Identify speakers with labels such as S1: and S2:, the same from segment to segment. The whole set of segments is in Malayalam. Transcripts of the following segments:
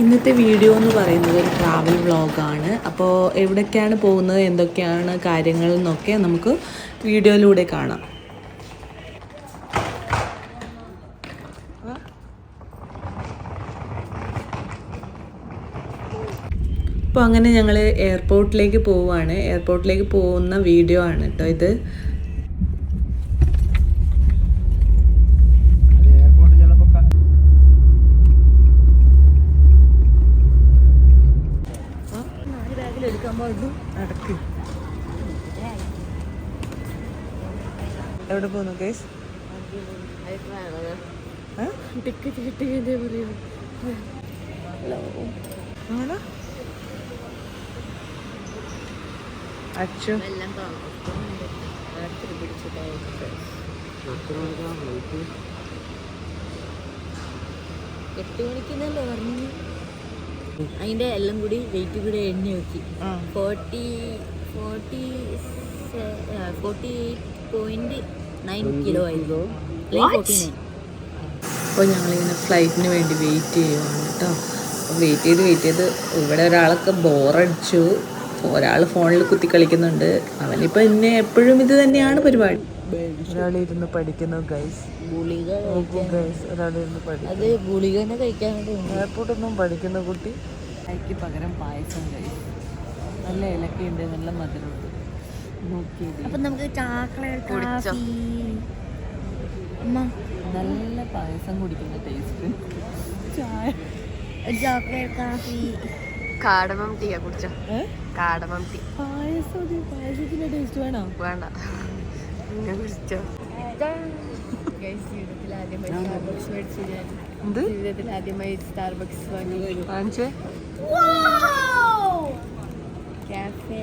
S1: ഇന്നത്തെ വീഡിയോ എന്ന് പറയുന്നത് ഒരു ട്രാവൽ വ്ളോഗാണ്. അപ്പോൾ എവിടേക്കാണ് പോകുന്നത്, എന്തൊക്കെയാണ് കാര്യങ്ങൾ എന്നൊക്കെ നമുക്ക് വീഡിയോയിലൂടെ കാണാം. അപ്പോൾ അങ്ങനെ ഞങ്ങൾ എയർപോർട്ടിലേക്ക് പോവുകയാണ്. എയർപോർട്ടിലേക്ക് പോകുന്ന വീഡിയോ ആണ് കേട്ടോ ഇത്. എവിടെ പോകുന്നു ഗൈസ്? അങ്ങനെ അച്ചു
S2: 8 മണിക്കെന്നല്ലേ പറഞ്ഞു. അതിന്റെ എല്ലാം കൂടി വെയിറ്റ് കൂടി എണ്ണി നോക്കി 48.9 കിലോ ആയിരുന്നു.
S1: അപ്പോൾ ഞങ്ങളിങ്ങനെ ഫ്ലൈറ്റിന് വേണ്ടി വെയിറ്റ് ചെയ്യുവാണ് കേട്ടോ. അപ്പോൾ വെയിറ്റ് ചെയ്ത് ഇവിടെ ഒരാളൊക്കെ ബോറടിച്ചു. ഒരാൾ ഫോണിൽ കുത്തി കളിക്കുന്നുണ്ട്. അവനിപ്പോൾ എന്നെ എപ്പോഴും ഇത് തന്നെയാണ് പരിപാടി. ഒരാളിരുന്ന് പഠിക്കുന്നു ഗൈസ്. ഒരാളിരുന്ന് പഠിക്കുന്നു. എയർപോർട്ടൊന്നും പഠിക്കുന്ന കുട്ടി. ചായക്ക് പകരം പായസം ഗൈസ്. നല്ല ഇലക്കയുണ്ട്, നല്ല മധുരമുണ്ട്.
S2: അപ്പം നമുക്ക് ചോക്ലേറ്റ്
S1: നല്ല പായസം കുടിക്കുന്ന ടേസ്റ്റ്. ചായ
S2: ചോക്ലേറ്റ് കാഫി
S3: കാടമം ടീയാ കുടിച്ചോ? കാടമം ടീ.
S1: പായസത്തിന്റെ ടേസ്റ്റ് വേണോ?
S3: വേണ്ട, കുടിച്ചോ? ജീവിതത്തിൽ ആദ്യമായി സ്റ്റാർബക്സ് വാങ്ങിച്ചേ. കാഫേ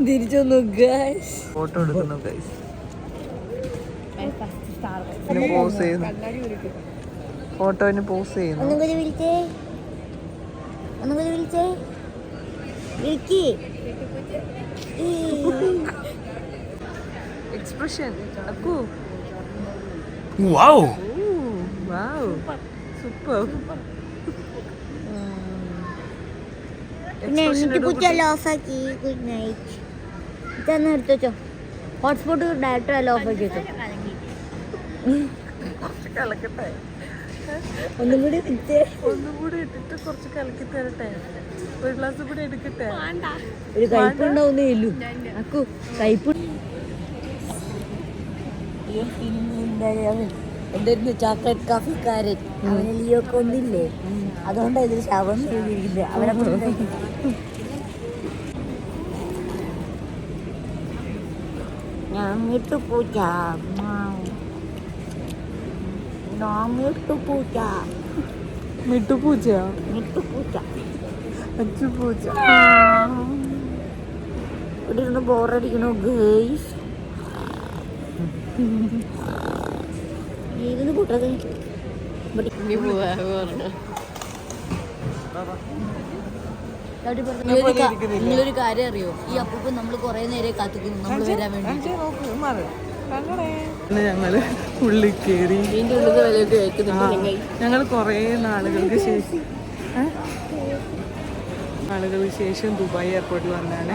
S2: തിരിച്ചൊന്നു ഗൈസ്.
S1: ഫോട്ടോ എടുക്കുന്നു ഗൈസ്. ഫോട്ടോന് പോസ് ചെയ്യുന്നു. എക്സ്പ്രഷൻ അക്കു.
S4: Wow!
S1: Wow! Super!
S2: ഓഫാക്കി. Good night. ഇതൊന്നും എടുത്തു വെച്ചോ. ഹോട്ട്സ്പോട്ട് ഡയറക്ടർ എല്ലാം ഓഫാക്കി വെച്ചോ.
S1: കുറച്ച് കലക്കട്ടെ.
S2: ഒന്നും കൂടി
S1: ഇട്ടിട്ട് കുറച്ച് കലക്കി തരട്ടെ. ഒരു ഗ്ലാസ് കൂടി എടുക്കട്ടെ.
S2: ഒരു കയ്പുണ്ടാവുന്നേ ഇല്ലു അക്കു. കയ്പ് എന്തായിരുന്നു ചോക്ലേറ്റ് കാഫിക്കാരൻ. അവന് ലിയൊക്കെ ഒന്നില്ലേ, അതുകൊണ്ടാണ് ഇതിൽ ശവം ചെയ്തിരിക്കുന്നത്. അവനെ പൂച്ച
S1: മിട്ടുപൂച്ചയോ?
S2: ഇവിടെ ഇരുന്ന് ബോറടിക്കണോ ഗേയ്സ്? ഇതിന് കൂട്ടത് നിങ്ങളൊരു കാര്യം അറിയോ? ഈ അപ്പൂപ്പൻ നമ്മൾ കുറെ നേരം കാത്തിക്കുന്നു നമ്മൾ വരാൻ വേണ്ടി.
S1: ഞങ്ങള് ഉള്ളിൽ കയറി. ഞങ്ങൾ കുറേ നാളുകൾക്ക് ശേഷം ദുബായ് എയർപോർട്ടിൽ വന്നാണ്.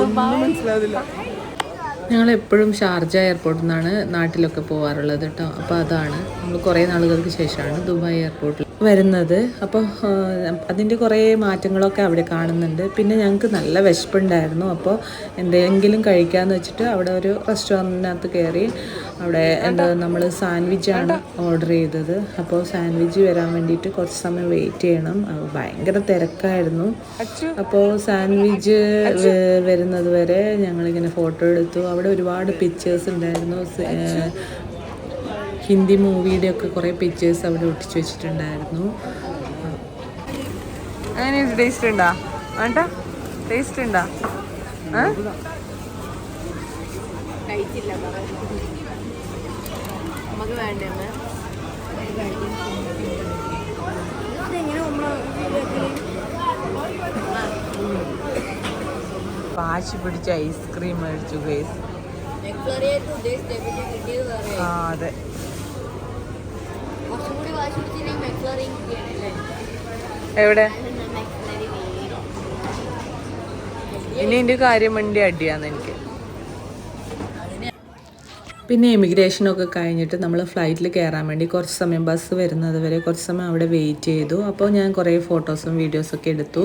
S1: ഒന്നും മനസ്സിലാവില്ല. ഞങ്ങൾ എപ്പോഴും ഷാർജ എയർപോർട്ടിൽ നിന്നാണ് നാട്ടിലൊക്കെ പോകാറുള്ളത് കേട്ടോ. അപ്പോൾ അതാണ് നമ്മൾ കുറേ നാളുകൾക്ക് ശേഷമാണ് ദുബായ് എയർപോർട്ടിൽ വരുന്നത്. അപ്പോൾ അതിൻ്റെ കുറേ മാറ്റങ്ങളൊക്കെ അവിടെ കാണുന്നുണ്ട്. പിന്നെ ഞങ്ങൾക്ക് നല്ല വിശപ്പുണ്ടായിരുന്നു. അപ്പോൾ എന്തെങ്കിലും കഴിക്കാമെന്ന് വെച്ചിട്ട് അവിടെ ഒരു റെസ്റ്റോറൻറ്റിനകത്ത് കയറി. അവിടെ നമ്മൾ സാൻഡ്വിച്ചാണ് ഓർഡർ ചെയ്തത്. അപ്പോൾ സാൻഡ്വിച്ച് വരാൻ വേണ്ടിയിട്ട് കുറച്ച് സമയം വെയിറ്റ് ചെയ്യണം. ഭയങ്കര തിരക്കായിരുന്നു. അപ്പോൾ സാൻഡ്വിച്ച് വരുന്നത് വരെ ഞങ്ങളിങ്ങനെ ഫോട്ടോ എടുത്തു. അവിടെ ഒരുപാട് പിക്ചേഴ്സ് ഉണ്ടായിരുന്നു. ഹിന്ദി മൂവിയുടെ ഒക്കെ കുറേ പിക്ചേഴ്സ് അവിടെ ഒട്ടിച്ചു വെച്ചിട്ടുണ്ടായിരുന്നു. അങ്ങനെ ടേസ്റ്റ് ഉണ്ടോ? വേണ്ട, ടേസ്റ്റ് ഉണ്ടോ?
S3: കഴിച്ചില്ല, നമുക്ക് വേണ്ടേ?
S1: വാശി പിടിച്ച ഐസ്ക്രീം മേടിച്ചു ഗൈസ്. ആ അതെ, എവിടെ ഇനി എൻ്റെ കാര്യം വേണ്ടി അടിയാന്ന് എനിക്ക്. പിന്നെ ഇമിഗ്രേഷനൊക്കെ കഴിഞ്ഞിട്ട് നമ്മൾ ഫ്ലൈറ്റിൽ കയറാൻ വേണ്ടി കുറച്ച് സമയം, ബസ് വരുന്നത് വരെ കുറച്ച് സമയം അവിടെ വെയിറ്റ് ചെയ്തു. അപ്പോൾ ഞാൻ കുറേ ഫോട്ടോസും വീഡിയോസൊക്കെ എടുത്തു.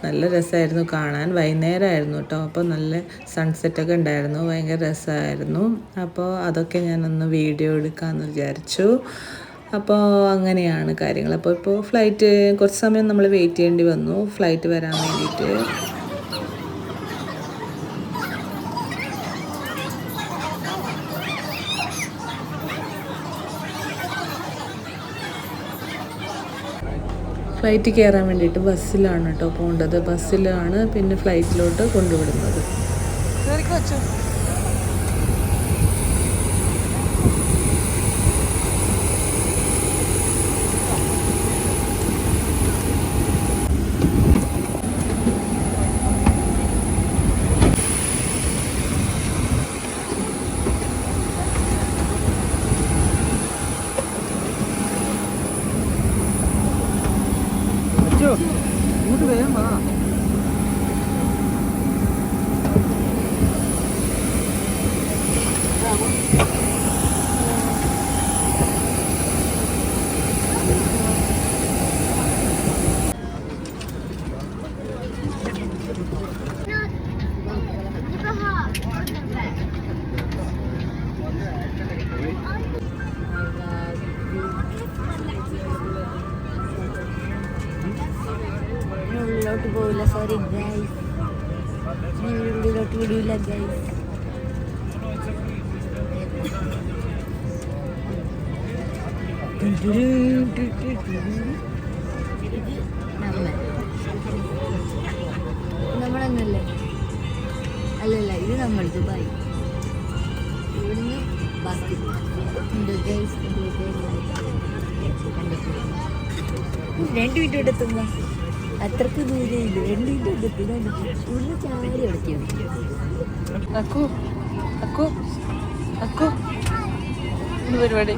S1: നല്ല രസമായിരുന്നു കാണാൻ. വൈകുന്നേരമായിരുന്നു കേട്ടോ. അപ്പോൾ നല്ല സൺസെറ്റൊക്കെ ഉണ്ടായിരുന്നു, ഭയങ്കര രസമായിരുന്നു. അപ്പോൾ അതൊക്കെ ഞാനൊന്ന് വീഡിയോ എടുക്കാമെന്ന് വിചാരിച്ചു. അപ്പോൾ അങ്ങനെയാണ് കാര്യങ്ങൾ. ഇപ്പോൾ ഫ്ലൈറ്റ് കുറച്ച് സമയം നമ്മൾ വെയിറ്റ് ചെയ്യേണ്ടി വന്നു ഫ്ലൈറ്റ് വരാൻ വേണ്ടിയിട്ട്. ഫ്ലൈറ്റ് കയറാൻ വേണ്ടിയിട്ട് ബസ്സിലാണ് കേട്ടോ പോകേണ്ടത്. ബസ്സിലാണ് പിന്നെ ഫ്ലൈറ്റിലോട്ട് കൊണ്ടുവിടുന്നത്.
S4: ഇങ്ങോട്ട് വേഗം വാ.
S2: ഉള്ളിലോട്ട് പോവില്ല, സോറി ഗൈസ്, ഉള്ളിലോട്ട് വിടില്ല ഗൈസ്. നമ്മളെന്നല്ലേ? അല്ലല്ല, ഇത് നമ്മൾ ദുബായ്. ഇവിടുന്ന് ബാക്കി ഗൈസ് 2 മിനിറ്റ് എടുത്തുന്ന അത്രക്ക് ദൂരമില്ല. 2 മിനിറ്റ് എടുത്തുന്ന ഉള്ളിൽ ചാരി അടയ്ക്കും.
S1: പരിപാടി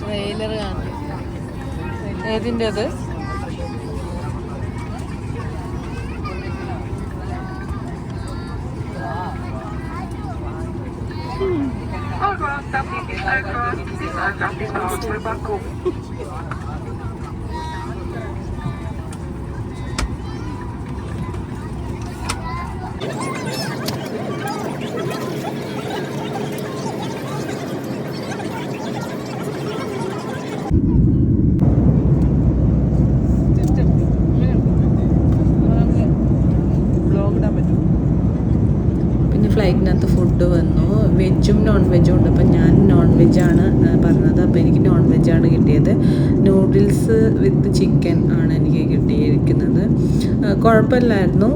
S2: ട്രെയിലർ കാണാം.
S1: ഏതിൻ്റെ അത്? ഫ്ലൈറ്റിനകത്ത് ഫുഡ് വന്നു, വെജും നോൺ വെജും ഉണ്ട്. അപ്പം ഞാൻ നോൺ വെജാണ് പറഞ്ഞത്. അപ്പോൾ എനിക്ക് നോൺ വെജാണ് കിട്ടിയത്. നൂഡിൽസ് വിത്ത് ചിക്കൻ ആണ് എനിക്ക് കിട്ടിയിരിക്കുന്നത്. കുഴപ്പമില്ലായിരുന്നു.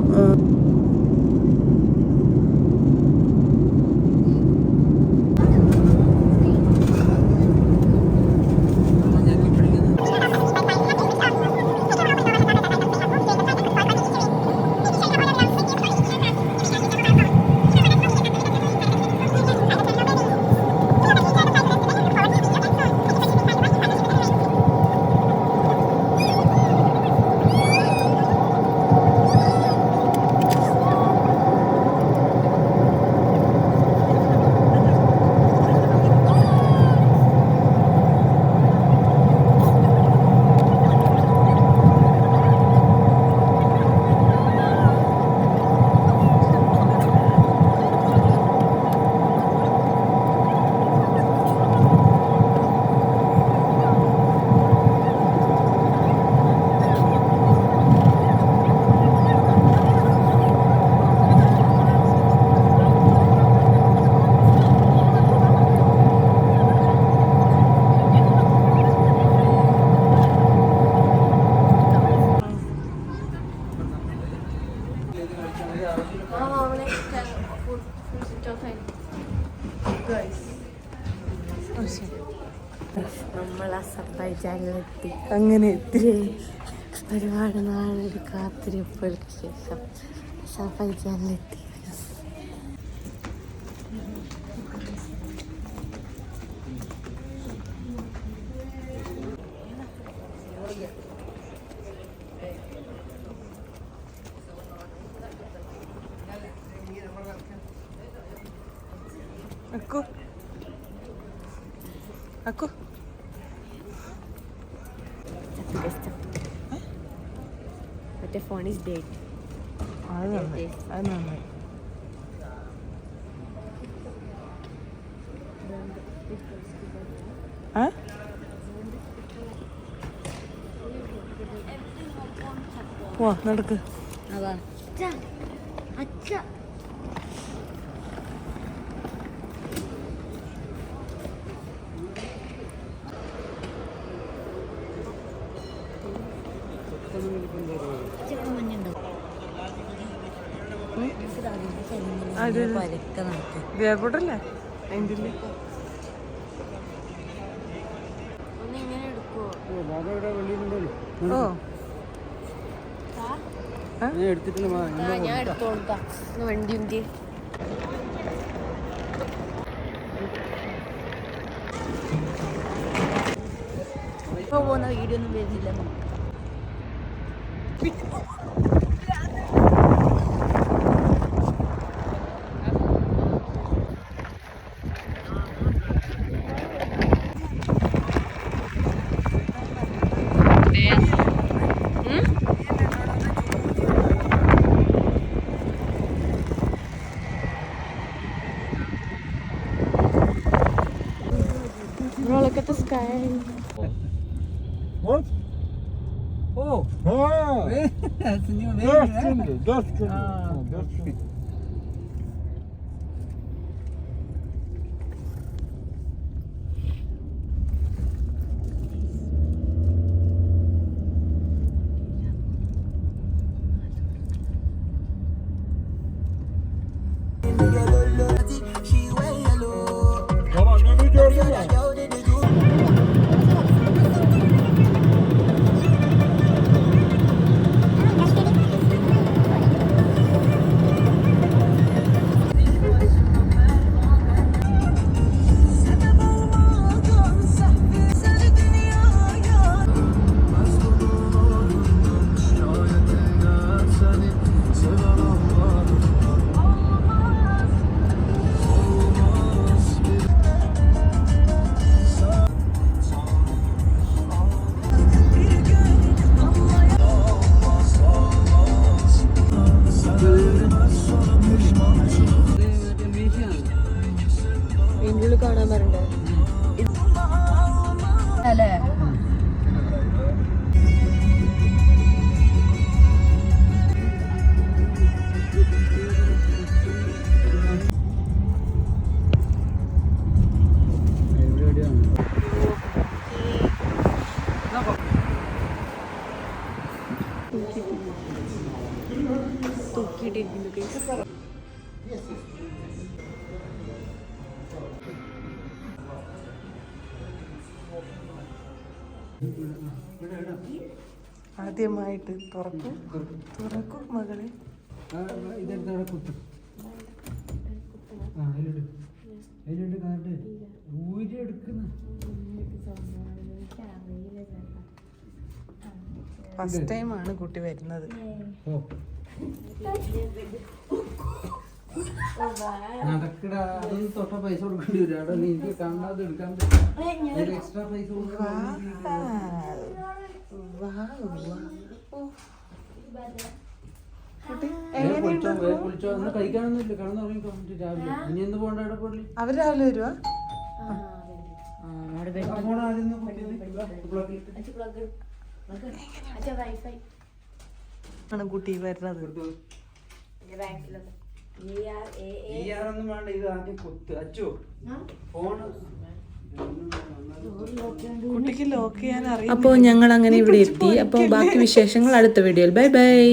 S2: നമ്മൾ അസർബൈജാനിലെത്തി.
S1: അങ്ങനെ എത്തി.
S2: ഒരുപാട് നാളൊരു കാത്തിരിപ്പുകൾക്ക് ശേഷം അസർബൈജാനിലെത്തി.
S1: അക്കു
S2: മറ്റേ ഫോൺ ഈസ് ഡെഡ്.
S1: അത് നന്നായി, അത് നന്നായി. പോവാ നടക്ക്. എയർപോർട്ടല്ലേ അതിൻ്റെ ഓ
S3: ഞാൻ എടുത്തു കൊടുക്കാം വണ്ടി ഉണ്ട്.
S2: ഇപ്പൊ പോകുന്ന വീഡിയോ ഒന്നും വരുന്നില്ല.
S3: Bro, look at the sky.
S4: What? Oh! Ah! That's a new name. That's good. That's good. Tamam, önü gördün mü?
S3: എങ്കിലും കാണാൻ പറയണ്ടേ അല്ലേ? തൂക്കിയിട്ടിരിക്കുന്നു.
S1: ആദ്യമായിട്ട് തുറക്കും മകളെ.
S4: ഇതെടുത്തവിടെ കുത്തും. അതിലുണ്ട് കാർഡ് ഊരി എടുക്കുന്ന
S1: ഫസ്റ്റ് ടൈമാണ് കുട്ടി വരുന്നത്.
S4: നടക്കടാ, അതൊന്നും തൊട്ട പൈസ കൊടുക്കേണ്ടി വരും. അവിടെ എനിക്ക് കാണാതെ എടുക്കാൻ പറ്റും. എക്സ്ട്രാ പൈസ കുളിച്ചോ ഒന്ന് കഴിക്കാനൊന്നുമില്ല. കിടന്നുറങ്ങിക്കോ രാവിലെ. ഇനി എന്ന് പോകണ്ട അവിടെ പോയി.
S1: അവർ രാവിലെ വരുവാ?
S4: ഫോൺ ആദ്യം
S1: ആണ് കുട്ടി വരുന്നത്.
S4: ഒന്നും വേണ്ട, ഇത് ആദ്യം കുത്ത് അച്ചോ ഫോണ്
S1: കുട്ടിക്ക് ലോക്ക് ചെയ്യാൻ അറിയാം.
S5: അപ്പോൾ ഞങ്ങൾ അങ്ങനെ ഇവിടെ എത്തി. അപ്പോൾ ബാക്കി വിശേഷങ്ങൾ അടുത്ത വീഡിയോയിൽ. Bye bye.